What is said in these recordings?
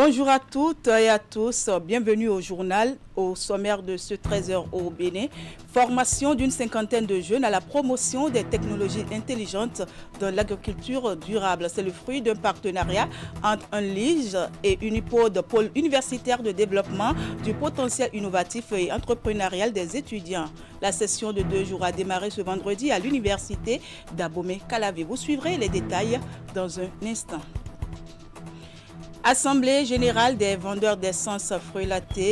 Bonjour à toutes et à tous, bienvenue au journal. Au sommaire de ce 13h au Bénin, formation d'une cinquantaine de jeunes à la promotion des technologies intelligentes dans l'agriculture durable. C'est le fruit d'un partenariat entre UNLIGE et Unipod, pôle universitaire de développement du potentiel innovatif et entrepreneurial des étudiants. La session de 2 jours a démarré ce vendredi à l'université d'Abomey-Calavi. Vous suivrez les détails dans un instant. Assemblée générale des vendeurs d'essence fruits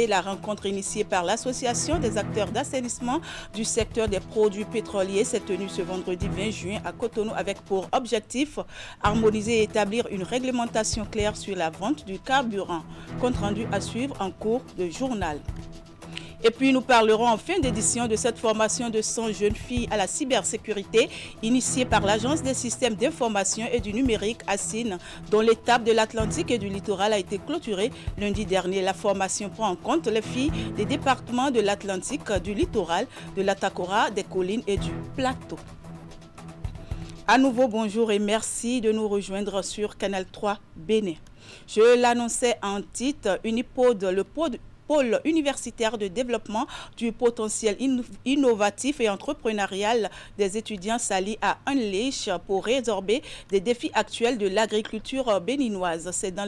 la rencontre initiée par l'Association des acteurs d'assainissement du secteur des produits pétroliers s'est tenue ce vendredi 20 juin à Cotonou avec pour objectif harmoniser et établir une réglementation claire sur la vente du carburant. Compte rendu à suivre en cours de journal. Et puis nous parlerons en fin d'édition de cette formation de 100 jeunes filles à la cybersécurité initiée par l'Agence des systèmes d'information et du numérique ASIN, dont l'étape de l'Atlantique et du littoral a été clôturée lundi dernier. La formation prend en compte les filles des départements de l'Atlantique, du littoral, de l'Atakora, des collines et du plateau. À nouveau, bonjour et merci de nous rejoindre sur Canal 3 Bénin. Je l'annonçais en titre, Unipod, le pôle universitaire de développement du potentiel innovatif et entrepreneurial des étudiants s'allie à UNLIGE pour résorber des défis actuels de l'agriculture béninoise. C'est dans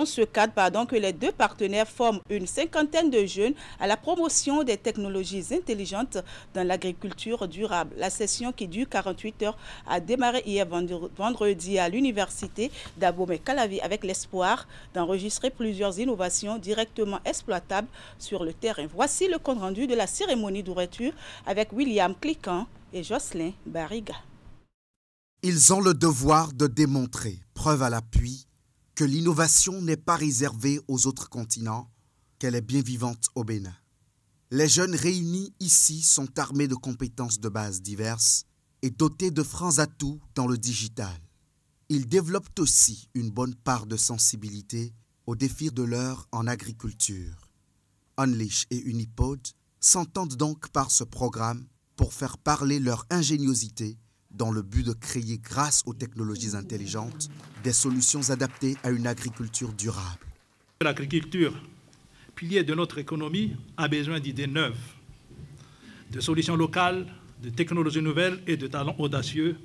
ce cadre que les deux partenaires forment une cinquantaine de jeunes à la promotion des technologies intelligentes dans l'agriculture durable. La session qui dure 48 heures a démarré hier vendredi à l'université d'Abomey-Calavi avec l'espoir d'enregistrer plusieurs innovations directement exploitables sur le terrain. Voici le compte rendu de la cérémonie d'ouverture avec William Cliquant et Jocelyn Barriga. Ils ont le devoir de démontrer, preuve à l'appui, que l'innovation n'est pas réservée aux autres continents, qu'elle est bien vivante au Bénin. Les jeunes réunis ici sont armés de compétences de base diverses et dotés de francs atouts dans le digital. Ils développent aussi une bonne part de sensibilité aux défis de l'heure en agriculture. UNLIGE et Unipod s'entendent donc par ce programme pour faire parler leur ingéniosité dans le but de créer, grâce aux technologies intelligentes, des solutions adaptées à une agriculture durable. L'agriculture, pilier de notre économie, a besoin d'idées neuves, de solutions locales, de technologies nouvelles et de talents audacieux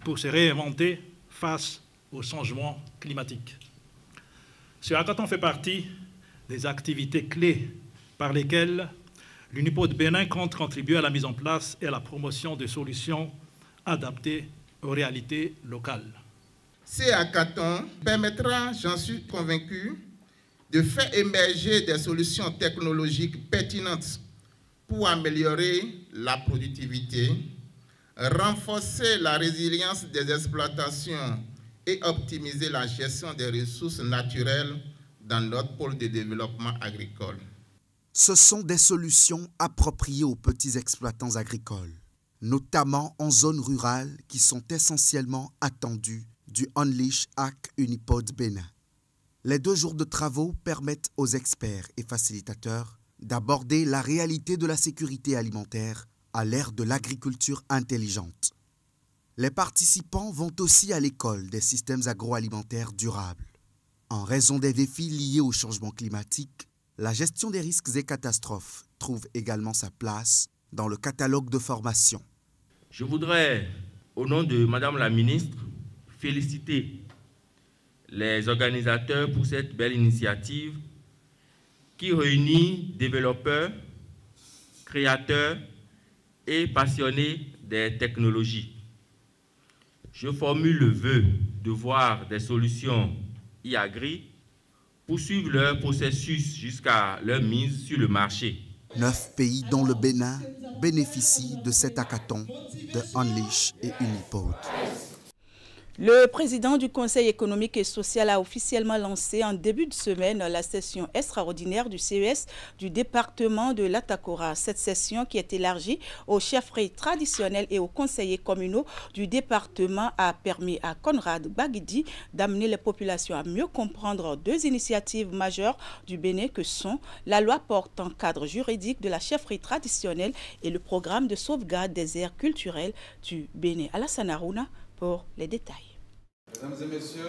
pour se réinventer face au changement climatique. Ce hackathon fait partie des activités clés par lesquelles l'Unipod Bénin compte contribuer à la mise en place et à la promotion de solutions adaptées aux réalités locales. Ce hackathon permettra, j'en suis convaincu, de faire émerger des solutions technologiques pertinentes pour améliorer la productivité, renforcer la résilience des exploitations et optimiser la gestion des ressources naturelles dans notre pôle de développement agricole. Ce sont des solutions appropriées aux petits exploitants agricoles, notamment en zone rurale qui sont essentiellement attendues du UNLIGE AC Unipod Bénin. Les 2 jours de travaux permettent aux experts et facilitateurs d'aborder la réalité de la sécurité alimentaire à l'ère de l'agriculture intelligente. Les participants vont aussi à l'école des systèmes agroalimentaires durables. En raison des défis liés au changement climatique, la gestion des risques et catastrophes trouve également sa place dans le catalogue de formation. Je voudrais, au nom de Madame la Ministre, féliciter les organisateurs pour cette belle initiative qui réunit développeurs, créateurs et passionnés des technologies. Je formule le vœu de voir des solutions e-agri poursuivre leur processus jusqu'à leur mise sur le marché. 9 pays dont le Bénin bénéficient de cet hackathon de UNLIGE et Unipod. Le président du Conseil économique et social a officiellement lancé en début de semaine la session extraordinaire du CES du département de l'Atakora. Cette session, qui est élargie aux chefferies traditionnelles et aux conseillers communaux du département, a permis à Conrad Baguidi d'amener les populations à mieux comprendre 2 initiatives majeures du Bénin que sont la loi portant cadre juridique de la chefferie traditionnelle et le programme de sauvegarde des aires culturelles du Bénin. Alassane Harouna pour les détails. Mesdames et messieurs,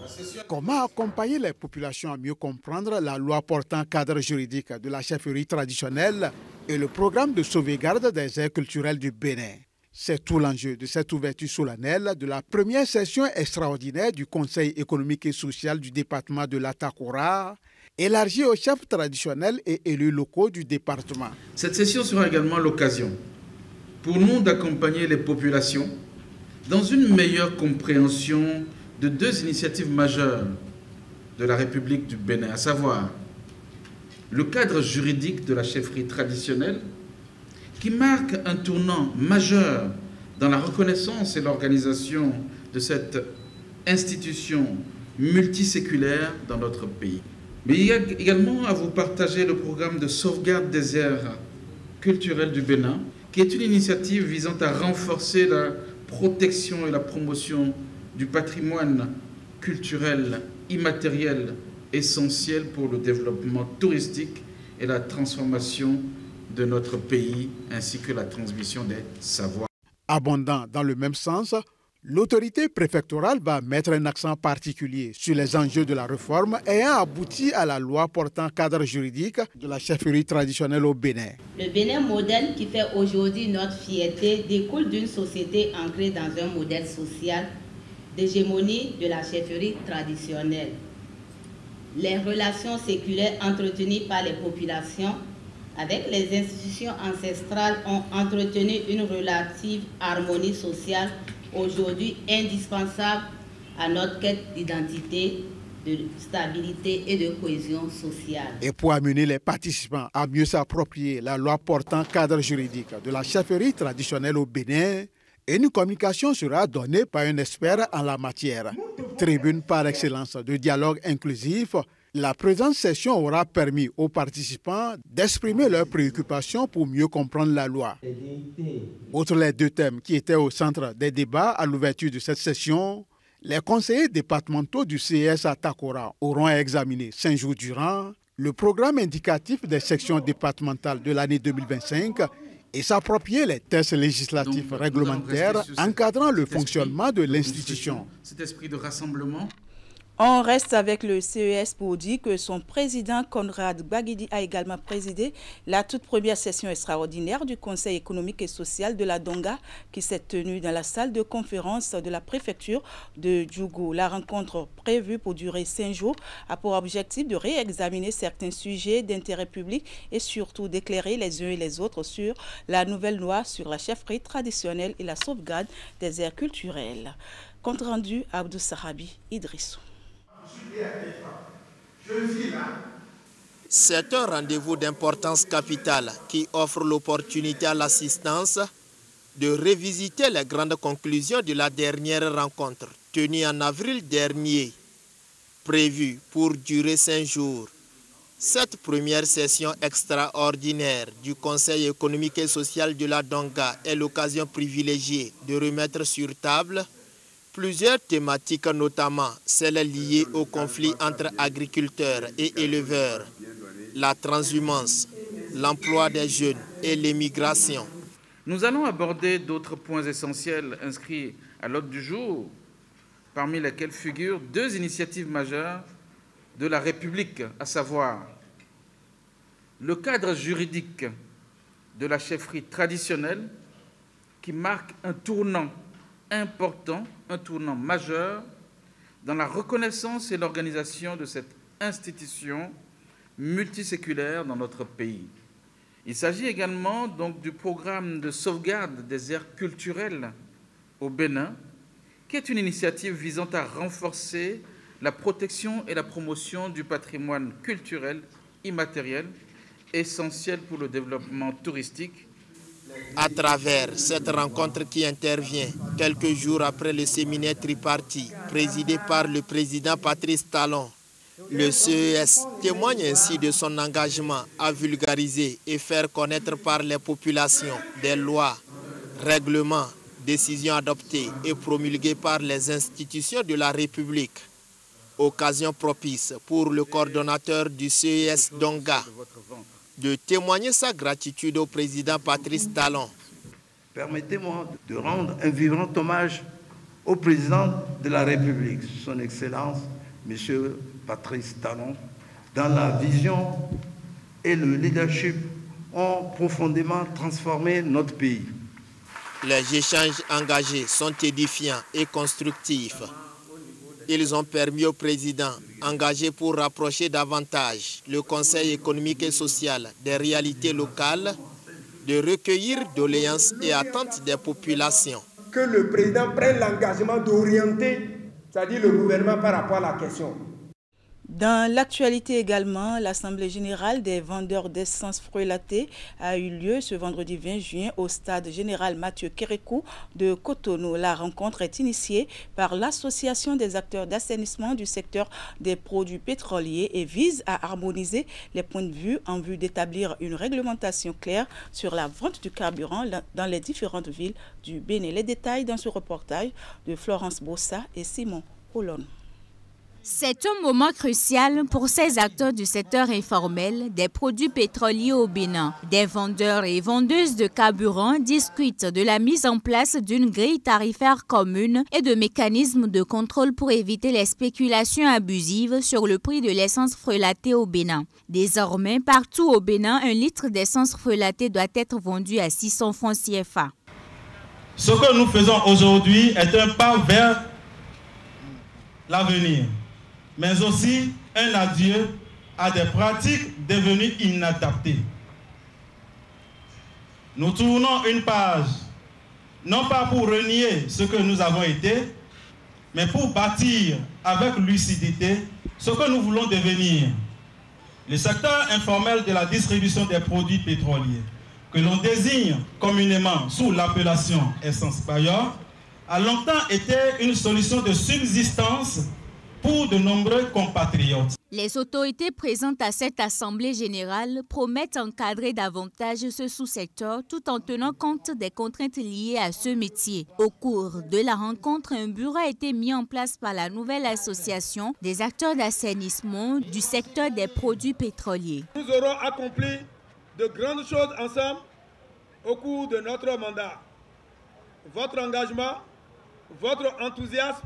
la session... Comment accompagner les populations à mieux comprendre la loi portant cadre juridique de la chefferie traditionnelle et le programme de sauvegarde des aires culturelles du Bénin? C'est tout l'enjeu de cette ouverture solennelle de la première session extraordinaire du Conseil économique et social du département de l'Atakora, élargie aux chefs traditionnels et élus locaux du département. Cette session sera également l'occasion pour nous d'accompagner les populations dans une meilleure compréhension de deux initiatives majeures de la République du Bénin, à savoir le cadre juridique de la chefferie traditionnelle, qui marque un tournant majeur dans la reconnaissance et l'organisation de cette institution multiséculaire dans notre pays. Mais il y a également à vous partager le programme de sauvegarde des aires culturelles du Bénin, qui est une initiative visant à renforcer la protection et la promotion du patrimoine culturel immatériel essentiel pour le développement touristique et la transformation de notre pays, ainsi que la transmission des savoirs. Abondant dans le même sens, l'autorité préfectorale va mettre un accent particulier sur les enjeux de la réforme ayant abouti à la loi portant cadre juridique de la chefferie traditionnelle au Bénin. Le Bénin moderne qui fait aujourd'hui notre fierté découle d'une société ancrée dans un modèle social d'hégémonie de la chefferie traditionnelle. Les relations séculaires entretenues par les populations avec les institutions ancestrales ont entretenu une relative harmonie sociale aujourd'hui indispensable à notre quête d'identité, de stabilité et de cohésion sociale. Et pour amener les participants à mieux s'approprier la loi portant cadre juridique de la chefferie traditionnelle au Bénin, une communication sera donnée par un expert en la matière. Tribune par excellence de dialogue inclusif, la présente session aura permis aux participants d'exprimer leurs préoccupations pour mieux comprendre la loi. Outre les deux thèmes qui étaient au centre des débats à l'ouverture de cette session, les conseillers départementaux du CES à Takora auront examiné 5 jours durant le programme indicatif des sections départementales de l'année 2025 et s'approprier les tests législatifs réglementaires encadrant le fonctionnement de l'institution. Cet esprit de rassemblement. On reste avec le CES pour dire que son président Conrad Baguidi a également présidé la toute première session extraordinaire du Conseil économique et social de la Donga qui s'est tenue dans la salle de conférence de la préfecture de Djougou. La rencontre prévue pour durer 5 jours a pour objectif de réexaminer certains sujets d'intérêt public et surtout d'éclairer les uns et les autres sur la nouvelle loi sur la chefferie traditionnelle et la sauvegarde des aires culturelles. Compte rendu Abdou Sahabi Idrissou. C'est un rendez-vous d'importance capitale qui offre l'opportunité à l'assistance de revisiter les grandes conclusions de la dernière rencontre tenue en avril dernier, prévue pour durer 5 jours. Cette première session extraordinaire du Conseil économique et social de la Donga est l'occasion privilégiée de remettre sur table plusieurs thématiques, notamment celles liées au conflit entre agriculteurs et éleveurs, la transhumance, l'emploi des jeunes et l'émigration. Nous allons aborder d'autres points essentiels inscrits à l'ordre du jour, parmi lesquels figurent 2 initiatives majeures de la République, à savoir le cadre juridique de la chefferie traditionnelle qui marque un tournant important, un tournant majeur dans la reconnaissance et l'organisation de cette institution multiséculaire dans notre pays. Il s'agit également donc du programme de sauvegarde des aires culturelles au Bénin, qui est une initiative visant à renforcer la protection et la promotion du patrimoine culturel immatériel essentiel pour le développement touristique. À travers cette rencontre qui intervient quelques jours après le séminaire tripartite présidé par le président Patrice Talon, le CES témoigne ainsi de son engagement à vulgariser et faire connaître par les populations des lois, règlements, décisions adoptées et promulguées par les institutions de la République. Occasion propice pour le coordonnateur du CES Donga de témoigner sa gratitude au président Patrice Talon. Permettez-moi de rendre un vibrant hommage au président de la République, son Excellence, M. Patrice Talon, dans la vision et le leadership ont profondément transformé notre pays. Les échanges engagés sont édifiants et constructifs. Ils ont permis au président, engagé pour rapprocher davantage le Conseil économique et social des réalités locales, de recueillir doléances et attentes des populations. Que le président prenne l'engagement d'orienter, c'est-à-dire le gouvernement par rapport à la question. Dans l'actualité également, l'Assemblée générale des vendeurs d'essence fruits a eu lieu ce vendredi 20 juin au stade général Mathieu Kérékou de Cotonou. La rencontre est initiée par l'Association des acteurs d'assainissement du secteur des produits pétroliers et vise à harmoniser les points de vue en vue d'établir une réglementation claire sur la vente du carburant dans les différentes villes du Bénin. Les détails dans ce reportage de Florence Bossa et Simon Hollon. C'est un moment crucial pour ces acteurs du secteur informel des produits pétroliers au Bénin. Des vendeurs et vendeuses de carburant discutent de la mise en place d'une grille tarifaire commune et de mécanismes de contrôle pour éviter les spéculations abusives sur le prix de l'essence fruitée au Bénin. Désormais, partout au Bénin, un litre d'essence fruitée doit être vendu à 600 francs CFA. Ce que nous faisons aujourd'hui est un pas vers l'avenir, mais aussi un adieu à des pratiques devenues inadaptées. Nous tournons une page, non pas pour renier ce que nous avons été, mais pour bâtir avec lucidité ce que nous voulons devenir. Le secteur informel de la distribution des produits pétroliers, que l'on désigne communément sous l'appellation essence payeur, a longtemps été une solution de subsistance pour de nombreux compatriotes. Les autorités présentes à cette assemblée générale promettent encadrer davantage ce sous-secteur tout en tenant compte des contraintes liées à ce métier. Au cours de la rencontre, un bureau a été mis en place par la nouvelle association des acteurs d'assainissement du secteur des produits pétroliers. Nous aurons accompli de grandes choses ensemble au cours de notre mandat. Votre engagement, votre enthousiasme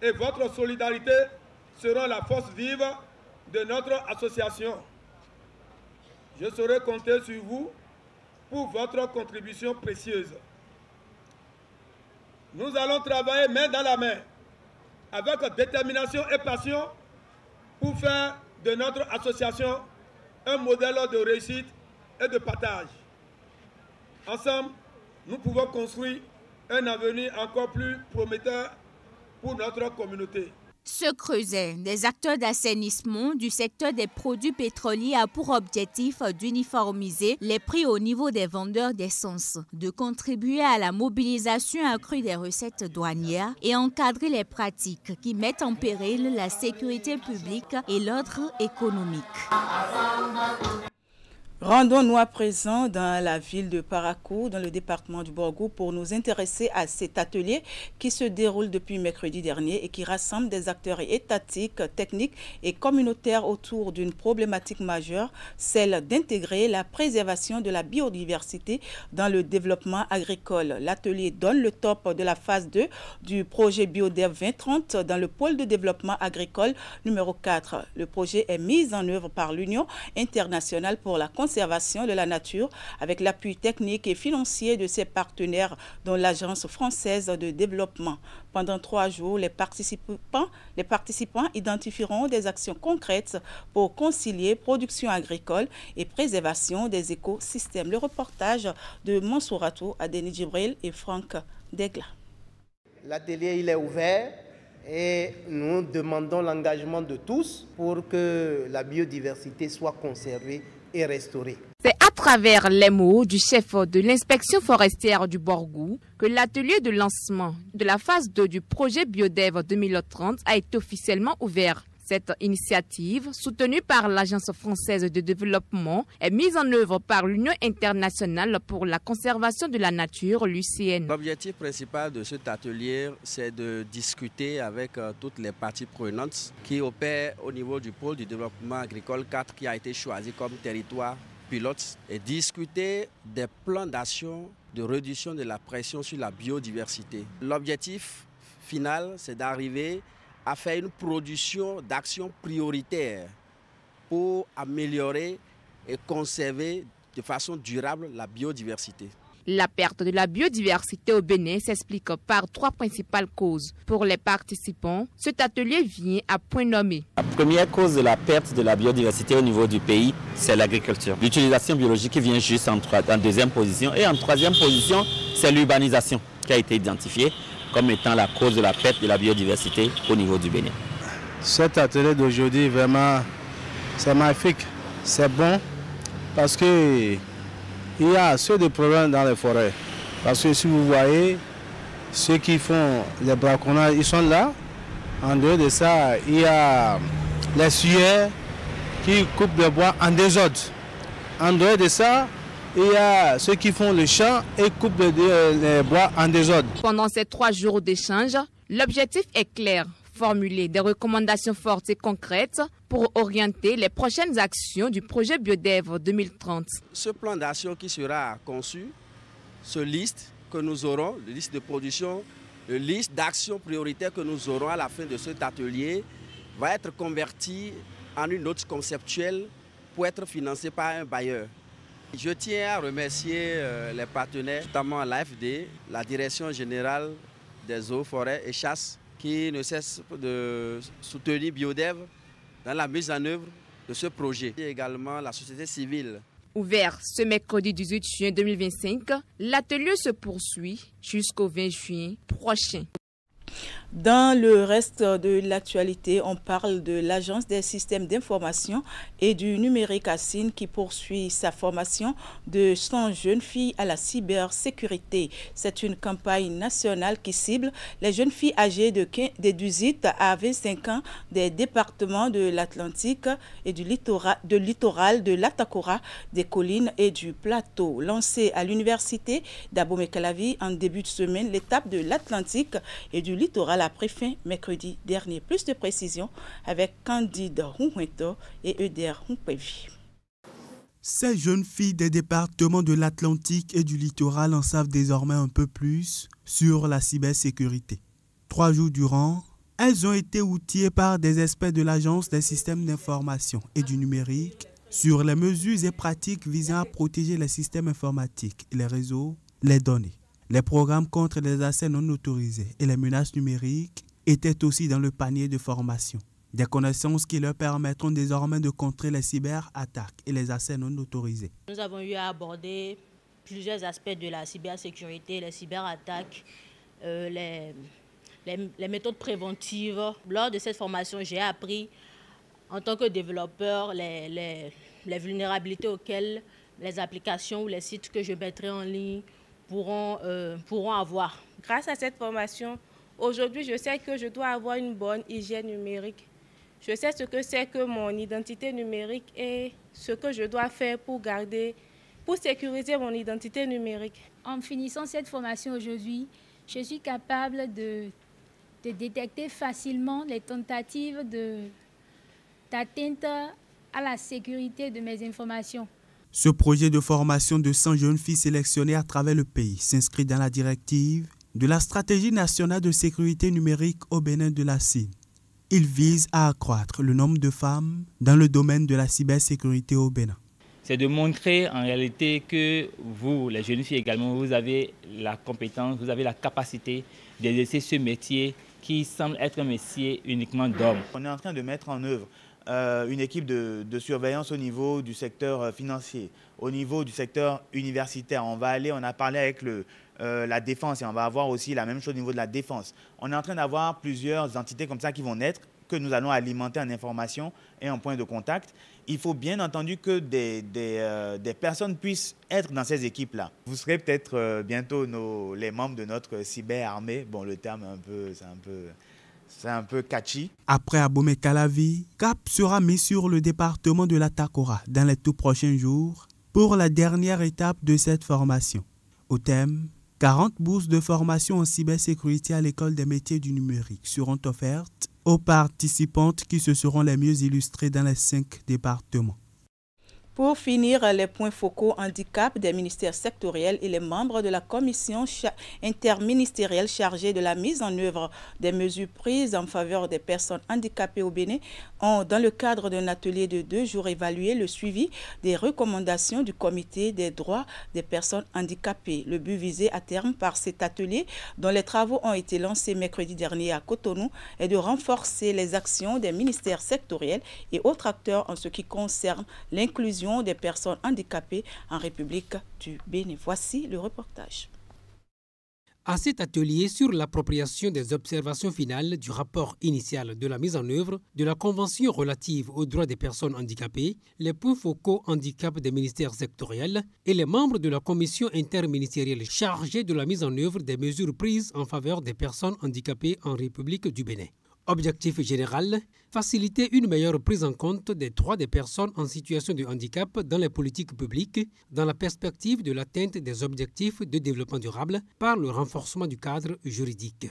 et votre solidarité seront la force vive de notre association. Je saurai compter sur vous pour votre contribution précieuse. Nous allons travailler main dans la main, avec détermination et passion, pour faire de notre association un modèle de réussite et de partage. Ensemble, nous pouvons construire un avenir encore plus prometteur pour notre communauté. Ce creuset des acteurs d'assainissement du secteur des produits pétroliers a pour objectif d'uniformiser les prix au niveau des vendeurs d'essence, de contribuer à la mobilisation accrue des recettes douanières et encadrer les pratiques qui mettent en péril la sécurité publique et l'ordre économique. Rendons-nous à présent dans la ville de Parakou, dans le département du Borgou, pour nous intéresser à cet atelier qui se déroule depuis mercredi dernier et qui rassemble des acteurs étatiques, techniques et communautaires autour d'une problématique majeure, celle d'intégrer la préservation de la biodiversité dans le développement agricole. L'atelier donne le top de la phase 2 du projet BioDev 2030 dans le pôle de développement agricole numéro 4. Le projet est mis en œuvre par l'Union internationale pour la conservation de la nature avec l'appui technique et financier de ses partenaires dont l'Agence française de développement. Pendant 3 jours, les participants identifieront des actions concrètes pour concilier production agricole et préservation des écosystèmes. Le reportage de Mansouratou, Adeni Djibril et Franck Degla. L'atelier il est ouvert et nous demandons l'engagement de tous pour que la biodiversité soit conservée et restaurée. C'est à travers les mots du chef de l'inspection forestière du Borgou que l'atelier de lancement de la phase 2 du projet BioDev 2030 a été officiellement ouvert. Cette initiative, soutenue par l'Agence française de développement, est mise en œuvre par l'Union internationale pour la conservation de la nature, l'UCN. L'objectif principal de cet atelier, c'est de discuter avec toutes les parties prenantes qui opèrent au niveau du pôle du développement agricole 4 qui a été choisi comme territoire pilote et discuter des plans d'action de réduction de la pression sur la biodiversité. L'objectif final, c'est d'arriver à faire une production d'actions prioritaires pour améliorer et conserver de façon durable la biodiversité. La perte de la biodiversité au Bénin s'explique par 3 principales causes. Pour les participants, cet atelier vient à point nommé. La première cause de la perte de la biodiversité au niveau du pays, c'est l'agriculture. L'utilisation biologique vient juste en deuxième position. Et en troisième position, c'est l'urbanisation qui a été identifiée comme étant la cause de la perte de la biodiversité au niveau du Bénin. Cet atelier d'aujourd'hui, vraiment, c'est magnifique. C'est bon parce que il y a assez de problèmes dans les forêts. Parce que si vous voyez, ceux qui font les braconnages, ils sont là. En dehors de ça, il y a les scieurs qui coupent le bois en désordre. En dehors de ça, il y a ceux qui font le champ et coupent les bois en désordre. Pendant ces 3 jours d'échange, l'objectif est clair. Formuler des recommandations fortes et concrètes pour orienter les prochaines actions du projet BioDev 2030. Ce plan d'action qui sera conçu, ce liste que nous aurons, le liste de production, le liste d'actions prioritaires que nous aurons à la fin de cet atelier, va être converti en une note conceptuelle pour être financé par un bailleur. Je tiens à remercier les partenaires, notamment l'AFD, la Direction générale des eaux, forêts et chasses, qui ne cesse de soutenir BioDev dans la mise en œuvre de ce projet. Et également la société civile. Ouvert ce mercredi 18 juin 2025, l'atelier se poursuit jusqu'au 20 juin prochain. Dans le reste de l'actualité, on parle de l'Agence des systèmes d'information et du numérique ASIN qui poursuit sa formation de 100 jeunes filles à la cybersécurité. C'est une campagne nationale qui cible les jeunes filles âgées de 18 à 25 ans des départements de l'Atlantique et du littoral de l'Atakora, des collines et du plateau. Lancée à l'université d'Abomey-Calavi en début de semaine, l'étape de l'Atlantique et du littoral a pris fin mercredi dernier. Plus de précisions avec Candide Hunhueto et Euder Hunpevi. Ces jeunes filles des départements de l'Atlantique et du littoral en savent désormais un peu plus sur la cybersécurité. 3 jours durant, elles ont été outillées par des experts de l'Agence des systèmes d'information et du numérique sur les mesures et pratiques visant à protéger les systèmes informatiques, les réseaux, les données. Les programmes contre les accès non autorisés et les menaces numériques étaient aussi dans le panier de formation. Des connaissances qui leur permettront désormais de contrer les cyberattaques et les accès non autorisés. Nous avons eu à aborder plusieurs aspects de la cybersécurité, les cyberattaques, les méthodes préventives. Lors de cette formation, j'ai appris en tant que développeur les vulnérabilités auxquelles les applications ou les sites que je mettrai en ligne pourront avoir. Grâce à cette formation, aujourd'hui, je sais que je dois avoir une bonne hygiène numérique. Je sais ce que c'est que mon identité numérique et ce que je dois faire pour sécuriser mon identité numérique. En finissant cette formation aujourd'hui, je suis capable de détecter facilement les tentatives d'atteinte à la sécurité de mes informations. Ce projet de formation de 100 jeunes filles sélectionnées à travers le pays s'inscrit dans la directive de la stratégie nationale de sécurité numérique au Bénin de l'ASIN. Il vise à accroître le nombre de femmes dans le domaine de la cybersécurité au Bénin. C'est de montrer en réalité que vous, les jeunes filles également, vous avez la compétence, vous avez la capacité d'exercer ce métier qui semble être un métier uniquement d'hommes. On est en train de mettre en œuvre une équipe de surveillance au niveau du secteur financier, au niveau du secteur universitaire. On a parlé avec la défense et on va avoir aussi la même chose au niveau de la défense. On est en train d'avoir plusieurs entités comme ça qui vont naître, que nous allons alimenter en information et en point de contact. Il faut bien entendu que des personnes puissent être dans ces équipes-là. Vous serez peut-être bientôt les membres de notre cyberarmée. Bon, le terme c'est un peu catchy. Après Abomey-Calavi, cap sera mis sur le département de l'Atakora dans les tout prochains jours pour la dernière étape de cette formation. Au thème, 40 bourses de formation en cybersécurité à l'école des métiers du numérique seront offertes aux participantes qui se seront les mieux illustrées dans les 5 départements. Pour finir, les points focaux handicap des ministères sectoriels et les membres de la commission interministérielle chargée de la mise en œuvre des mesures prises en faveur des personnes handicapées au Bénin ont, dans le cadre d'un atelier de 2 jours, évalué le suivi des recommandations du comité des droits des personnes handicapées. Le but visé à terme par cet atelier, dont les travaux ont été lancés mercredi dernier à Cotonou, est de renforcer les actions des ministères sectoriels et autres acteurs en ce qui concerne l'inclusion des personnes handicapées en République du Bénin. Voici le reportage. À cet atelier sur l'appropriation des observations finales du rapport initial de la mise en œuvre de la Convention relative aux droits des personnes handicapées, les points focaux handicap des ministères sectoriels et les membres de la commission interministérielle chargée de la mise en œuvre des mesures prises en faveur des personnes handicapées en République du Bénin. Objectif général, faciliter une meilleure prise en compte des droits des personnes en situation de handicap dans les politiques publiques, dans la perspective de l'atteinte des objectifs de développement durable par le renforcement du cadre juridique.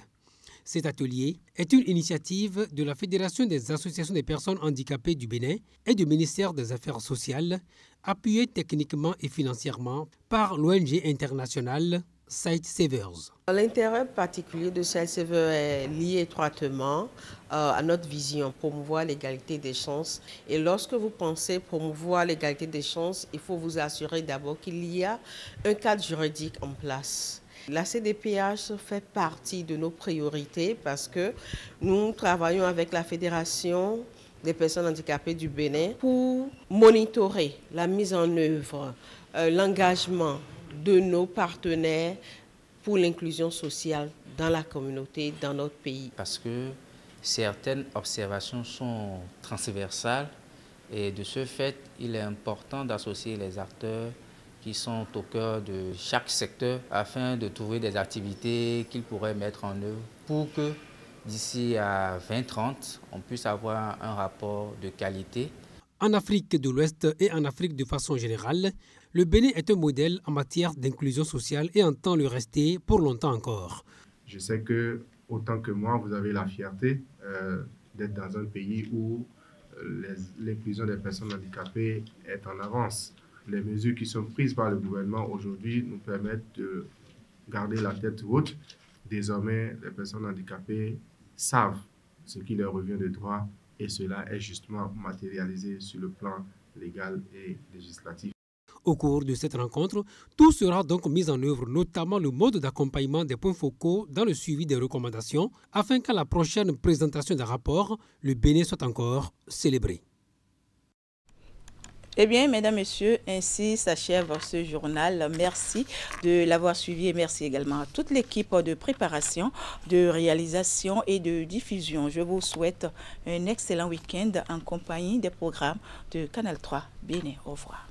Cet atelier est une initiative de la Fédération des associations des personnes handicapées du Bénin et du ministère des Affaires sociales, appuyé techniquement et financièrement par l'ONG internationale Sightsavers. L'intérêt particulier de Sightsavers est lié étroitement à notre vision, promouvoir l'égalité des chances. Et lorsque vous pensez promouvoir l'égalité des chances, il faut vous assurer d'abord qu'il y a un cadre juridique en place. La CDPH fait partie de nos priorités parce que nous travaillons avec la Fédération des personnes handicapées du Bénin pour monitorer la mise en œuvre, l'engagement de nos partenaires pour l'inclusion sociale dans la communauté, dans notre pays. Parce que certaines observations sont transversales et de ce fait, il est important d'associer les acteurs qui sont au cœur de chaque secteur afin de trouver des activités qu'ils pourraient mettre en œuvre pour que d'ici à 2030, on puisse avoir un rapport de qualité. En Afrique de l'Ouest et en Afrique de façon générale, le Bénin est un modèle en matière d'inclusion sociale et entend le rester pour longtemps encore. Je sais que, autant que moi, vous avez la fierté d'être dans un pays où l'inclusion des personnes handicapées est en avance. Les mesures qui sont prises par le gouvernement aujourd'hui nous permettent de garder la tête haute. Désormais, les personnes handicapées savent ce qui leur revient de droit et cela est justement matérialisé sur le plan légal et législatif. Au cours de cette rencontre, tout sera donc mis en œuvre, notamment le mode d'accompagnement des points focaux dans le suivi des recommandations, afin qu'à la prochaine présentation d'un rapport, le Bénin soit encore célébré. Eh bien, mesdames, messieurs, ainsi s'achève ce journal. Merci de l'avoir suivi et merci également à toute l'équipe de préparation, de réalisation et de diffusion. Je vous souhaite un excellent week-end en compagnie des programmes de Canal 3 Bénin. Au revoir.